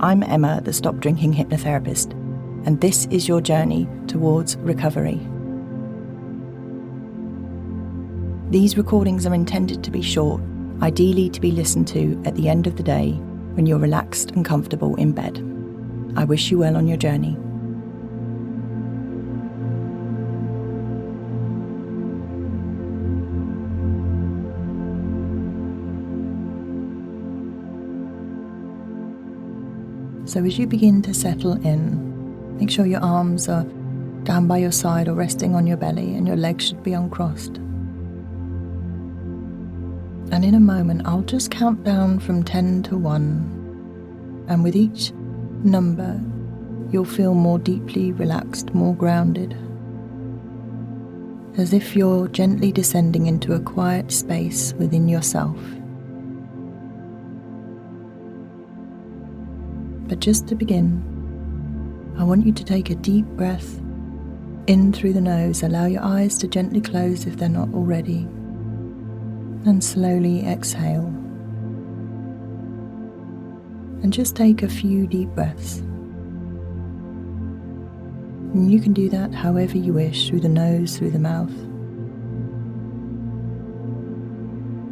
I'm Emma, the Stop Drinking Hypnotherapist, and this is your journey towards recovery. These recordings are intended to be short, ideally to be listened to at the end of the day when you're relaxed and comfortable in bed. I wish you well on your journey. So as you begin to settle in, make sure your arms are down by your side or resting on your belly, and your legs should be uncrossed. And in a moment, I'll just count down from 10 to 1. And with each number, you'll feel more deeply relaxed, more grounded. As if you're gently descending into a quiet space within yourself. But just to begin, I want you to take a deep breath in through the nose. Allow your eyes to gently close if they're not already. And slowly exhale. And just take a few deep breaths. And you can do that however you wish, through the nose, through the mouth.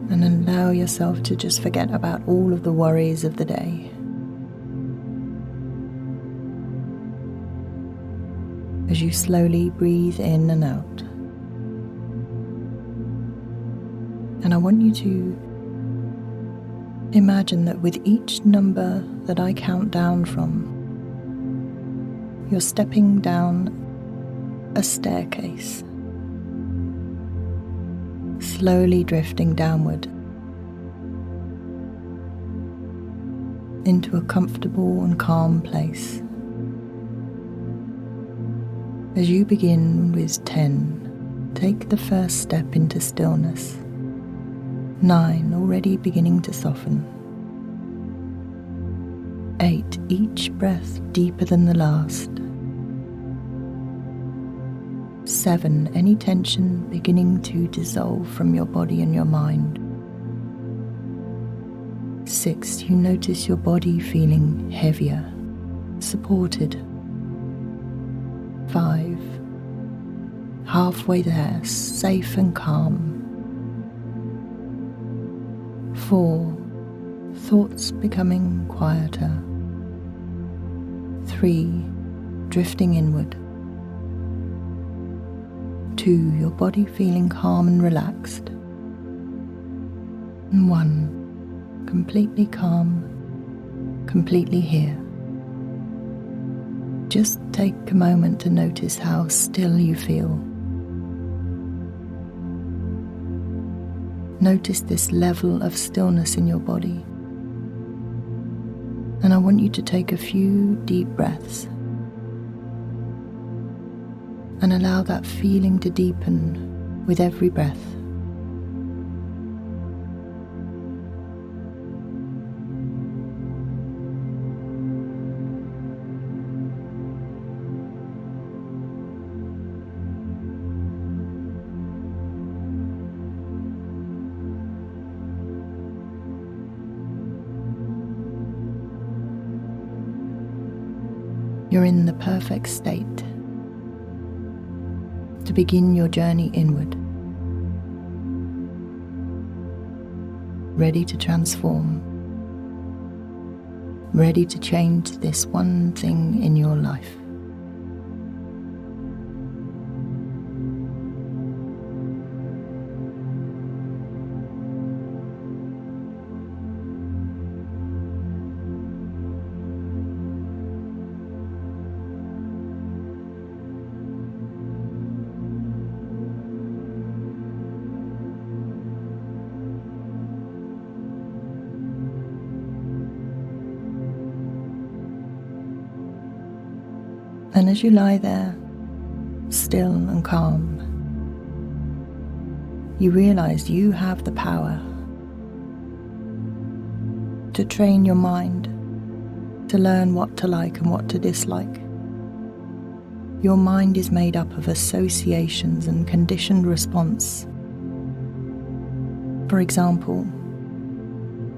And allow yourself to just forget about all of the worries of the day. As you slowly breathe in and out. And I want you to imagine that with each number that I count down from, you're stepping down a staircase, slowly drifting downward into a comfortable and calm place. As you begin with 10, take the first step into stillness. 9, already beginning to soften. 8, each breath deeper than the last. 7, any tension beginning to dissolve from your body and your mind. 6, you notice your body feeling heavier, supported. 5, halfway there, safe and calm. 4, thoughts becoming quieter. 3, drifting inward. 2, your body feeling calm and relaxed. And 1, completely calm, completely here. Just take a moment to notice how still you feel. Notice this level of stillness in your body. And I want you to take a few deep breaths and allow that feeling to deepen with every breath. You're in the perfect state to begin your journey inward, ready to transform, ready to change this one thing in your life. And as you lie there, still and calm, you realize you have the power to train your mind to learn what to like and what to dislike. Your mind is made up of associations and conditioned response. For example,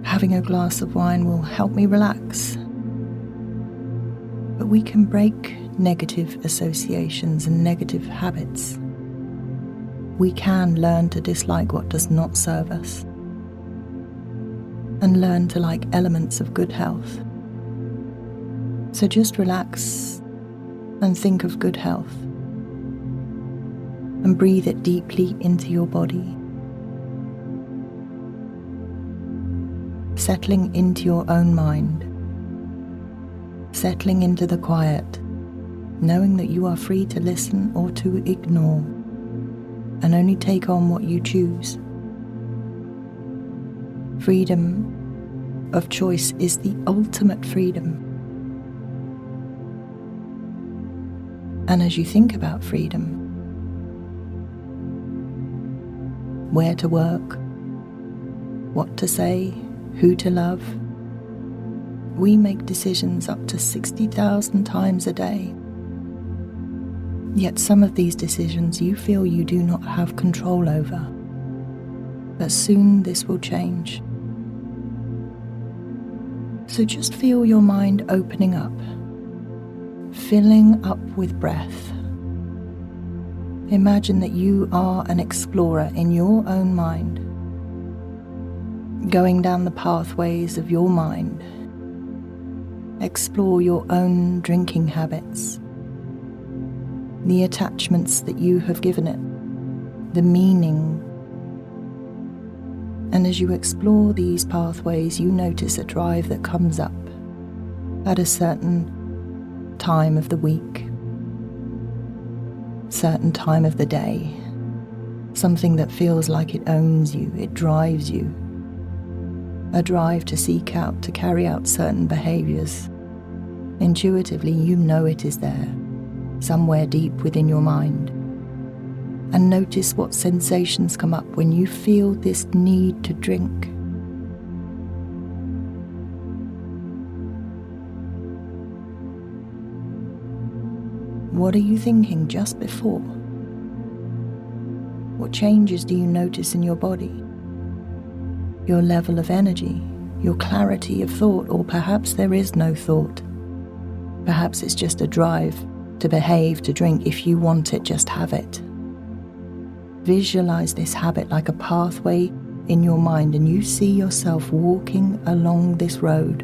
having a glass of wine will help me relax. But we can break negative associations and negative habits. We can learn to dislike what does not serve us and learn to like elements of good health. So just relax and think of good health and breathe it deeply into your body, settling into your own mind, settling into the quiet, knowing that you are free to listen or to ignore and only take on what you choose. Freedom of choice is the ultimate freedom. And as you think about freedom, where to work, what to say, who to love, we make decisions up to 60,000 times a day. Yet some of these decisions you feel you do not have control over. But soon this will change. So just feel your mind opening up, filling up with breath. Imagine that you are an explorer in your own mind, going down the pathways of your mind. Explore your own drinking habits, the attachments that you have given it, the meaning. And as you explore these pathways, you notice a drive that comes up at a certain time of the week, certain time of the day, something that feels like it owns you, it drives you, a drive to seek out, to carry out certain behaviors. Intuitively, you know it is there, somewhere deep within your mind. And notice what sensations come up when you feel this need to drink. What are you thinking just before? What changes do you notice in your body? Your level of energy, your clarity of thought, or perhaps there is no thought. Perhaps it's just a drive to behave, to drink. If you want it, just have it. Visualize this habit like a pathway in your mind, and you see yourself walking along this road.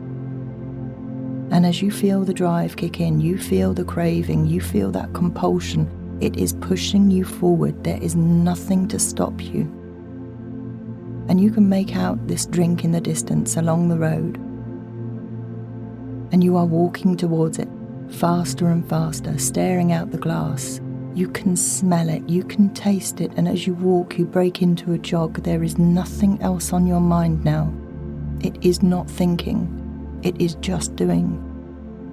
And as you feel the drive kick in, you feel the craving, you feel that compulsion. It is pushing you forward. There is nothing to stop you. And you can make out this drink in the distance along the road. And you are walking towards it, faster and faster, staring out the glass. You can smell it, you can taste it, and as you walk, you break into a jog. There is nothing else on your mind now. It is not thinking, it is just doing.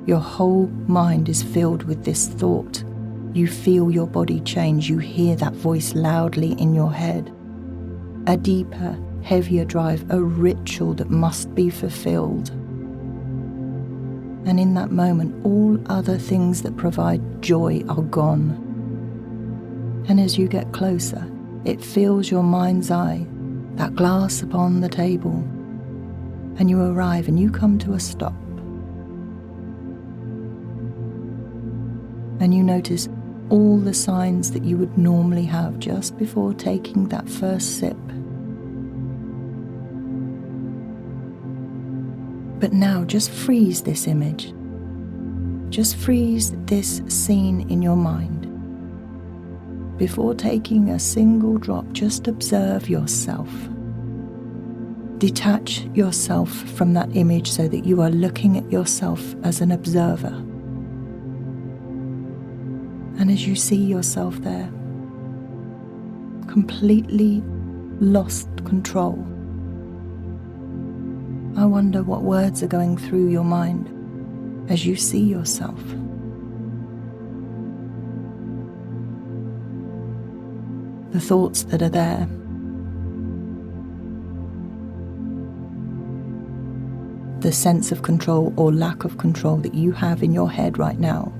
Your whole mind is filled with this thought. You feel your body change, you hear that voice loudly in your head. A deeper, heavier drive, a ritual that must be fulfilled. And in that moment, all other things that provide joy are gone. And as you get closer, it fills your mind's eye, that glass upon the table, and you arrive and you come to a stop. And you notice all the signs that you would normally have just before taking that first sip. But now just freeze this image. Just freeze this scene in your mind. Before taking a single drop, just observe yourself. Detach yourself from that image so that you are looking at yourself as an observer. And as you see yourself there, completely lost control, I wonder what words are going through your mind as you see yourself. The thoughts that are there. The sense of control or lack of control that you have in your head right now.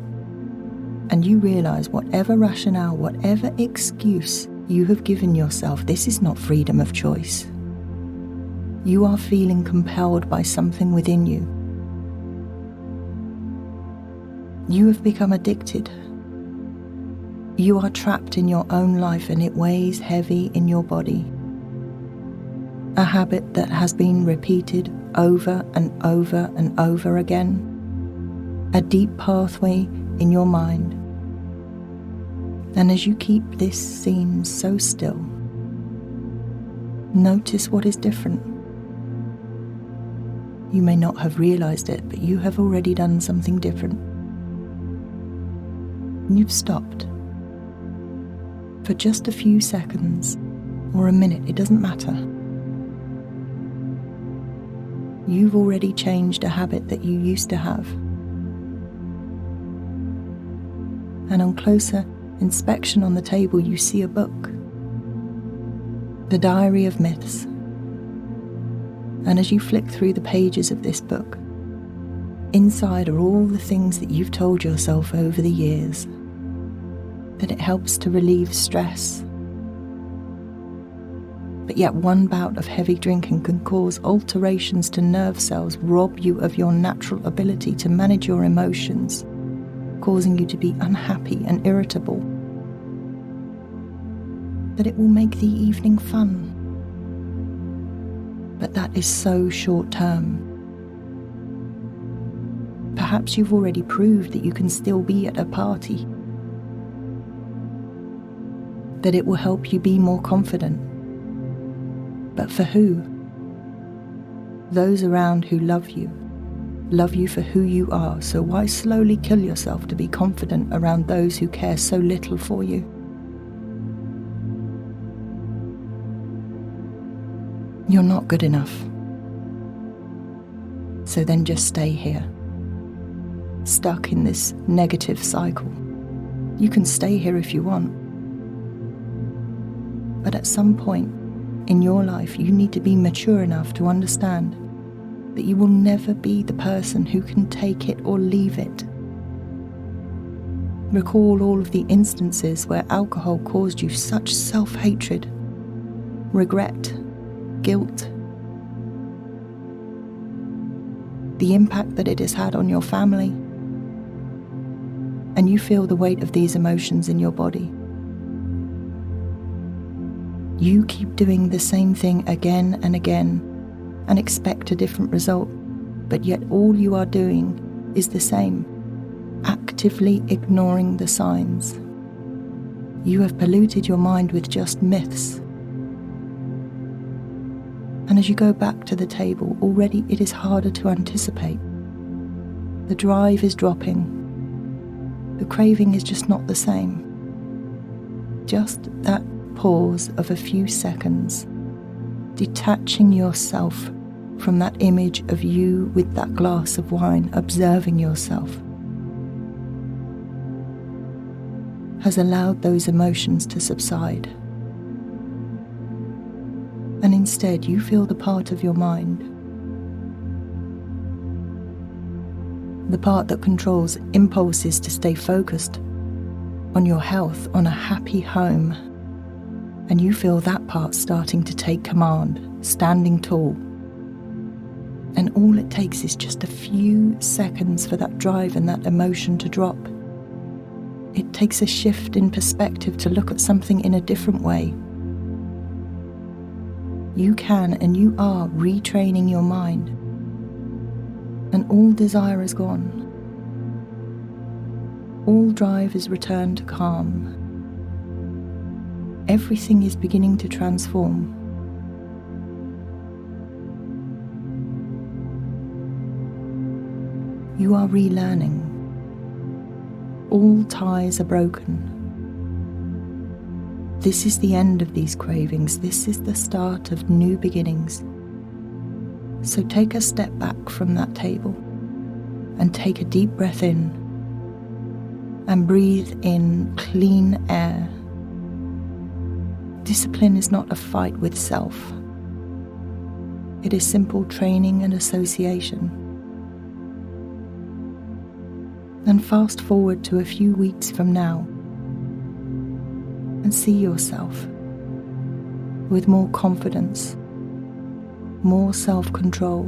And you realize whatever rationale, whatever excuse you have given yourself, this is not freedom of choice. You are feeling compelled by something within you. You have become addicted. You are trapped in your own life and it weighs heavy in your body. A habit that has been repeated over and over and over again. A deep pathway in your mind. And as you keep this scene so still, notice what is different. You may not have realized it, but you have already done something different. You've stopped. For just a few seconds, or a minute, it doesn't matter. You've already changed a habit that you used to have. And on closer inspection on the table, you see a book. The Diary of Myths. And as you flick through the pages of this book, inside are all the things that you've told yourself over the years. That it helps to relieve stress. But yet one bout of heavy drinking can cause alterations to nerve cells, rob you of your natural ability to manage your emotions, causing you to be unhappy and irritable. That it will make the evening fun. But that is so short term. Perhaps you've already proved that you can still be at a party. That it will help you be more confident. But for who? Those around who love you for who you are, so why slowly kill yourself to be confident around those who care so little for you? You're not good enough. So then just stay here, stuck in this negative cycle. You can stay here if you want. But at some point in your life, you need to be mature enough to understand that you will never be the person who can take it or leave it. Recall all of the instances where alcohol caused you such self-hatred, regret, guilt, the impact that it has had on your family, and you feel the weight of these emotions in your body. You keep doing the same thing again and again and expect a different result, but yet all you are doing is the same, actively ignoring the signs. You have polluted your mind with just myths. And as you go back to the table, already it is harder to anticipate. The drive is dropping. The craving is just not the same. Just that pause of a few seconds, detaching yourself from that image of you with that glass of wine, observing yourself, has allowed those emotions to subside. And instead you feel the part of your mind, the part that controls impulses to stay focused on your health, on a happy home. And you feel that part starting to take command, standing tall. And all it takes is just a few seconds for that drive and that emotion to drop. It takes a shift in perspective to look at something in a different way. You can and you are retraining your mind. And all desire is gone. All drive is returned to calm. Everything is beginning to transform. You are relearning. All ties are broken. This is the end of these cravings. This is the start of new beginnings. So take a step back from that table and take a deep breath in and breathe in clean air. Discipline is not a fight with self. It is simple training and association. And fast forward to a few weeks from now and see yourself with more confidence, more self-control,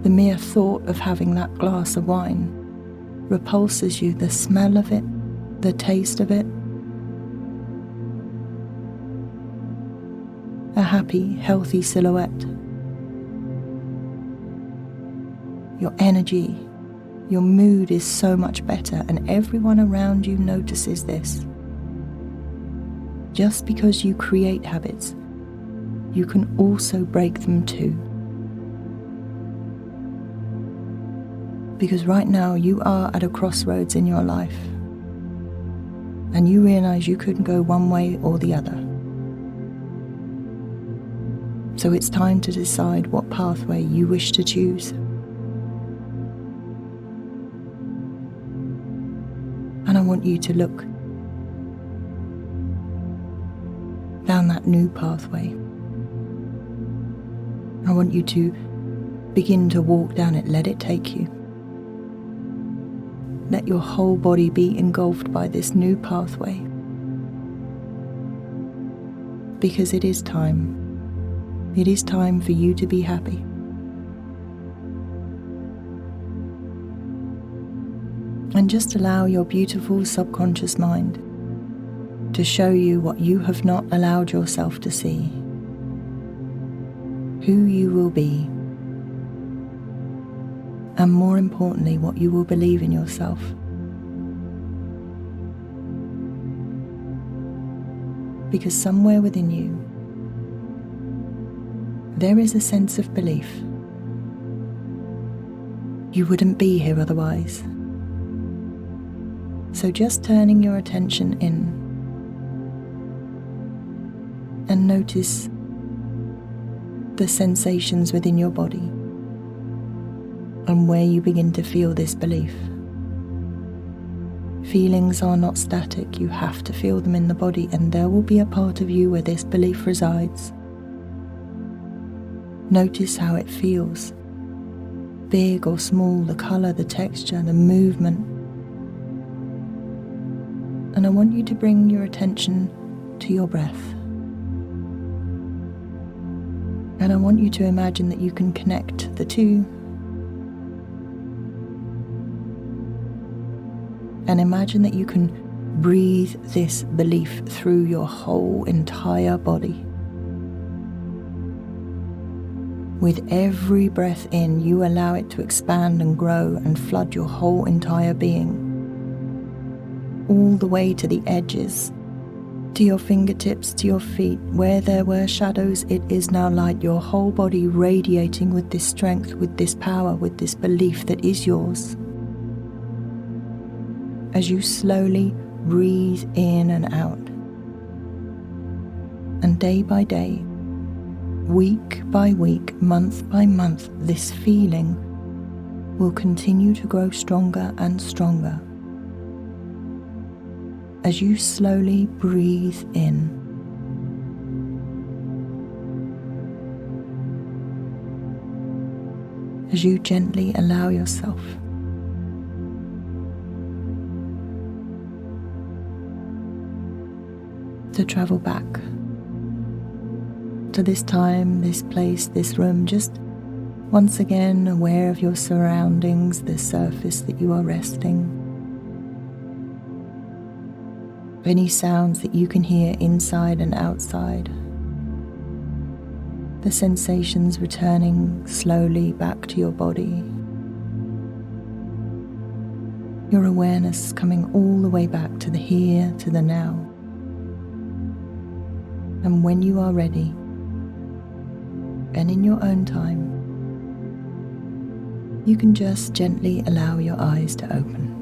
The mere thought of having that glass of wine repulses you, the smell of it, the taste of it. A happy, healthy silhouette. Your energy, your mood is so much better, and everyone around you notices this. Just because you create habits, you can also break them too. Because right now you are at a crossroads in your life, and you realize you couldn't go one way or the other. So it's time to decide what pathway you wish to choose. And I want you to look down that new pathway. I want you to begin to walk down it. Let it take you. Let your whole body be engulfed by this new pathway. Because it is time. It is time for you to be happy. And just allow your beautiful subconscious mind to show you what you have not allowed yourself to see. Who you will be. And more importantly, what you will believe in yourself. Because somewhere within you, there is a sense of belief. You wouldn't be here otherwise. So just turning your attention in and notice the sensations within your body and where you begin to feel this belief. Feelings are not static, you have to feel them in the body, and there will be a part of you where this belief resides. Notice how it feels, big or small, the colour, the texture, the movement. And I want you to bring your attention to your breath. And I want you to imagine that you can connect the two. And imagine that you can breathe this belief through your whole entire body. With every breath in, you allow it to expand and grow and flood your whole entire being. All the way to the edges, to your fingertips, to your feet. Where there were shadows, it is now light. Your whole body radiating with this strength, with this power, with this belief that is yours. As you slowly breathe in and out. And day by day, week by week, month by month, this feeling will continue to grow stronger and stronger. As you slowly breathe in. As you gently allow yourself to travel back to this time, this place, this room, just once again aware of your surroundings, the surface that you are resting. Any sounds that you can hear inside and outside. The sensations returning slowly back to your body. Your awareness coming all the way back to the here, to the now. And when you are ready, and in your own time, you can just gently allow your eyes to open.